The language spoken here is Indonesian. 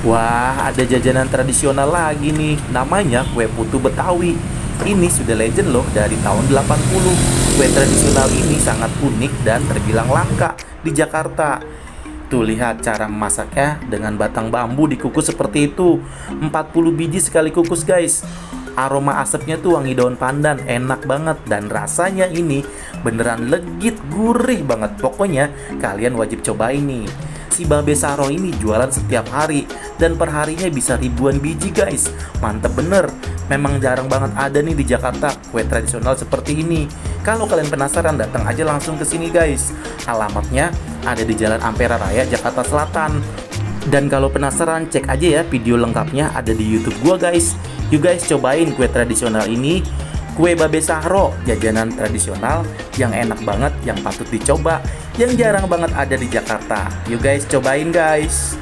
Wah, ada jajanan tradisional lagi nih. Namanya kue putu Betawi. Ini sudah legend loh dari tahun 80. Kue tradisional ini sangat unik dan terbilang langka di Jakarta. Tuh lihat cara memasaknya dengan batang bambu dikukus seperti itu. 40 biji sekali kukus guys. Aroma asapnya tuh wangi daun pandan, enak banget. Dan rasanya ini beneran legit, gurih banget. Pokoknya kalian wajib cobain nih. Si Babe Saro ini jualan setiap hari dan perharinya bisa ribuan biji guys. Mantep bener. Memang jarang banget ada nih di Jakarta kue tradisional seperti ini. Kalau kalian penasaran, datang aja langsung ke sini guys. Alamatnya ada di Jalan Ampera Raya, Jakarta Selatan. Dan kalau penasaran, cek aja ya video lengkapnya ada di YouTube gua guys. Yuk guys, cobain kue tradisional ini. Kue Babe Sahro, jajanan tradisional yang enak banget, yang patut dicoba, yang jarang banget ada di Jakarta. Yuk guys, cobain guys.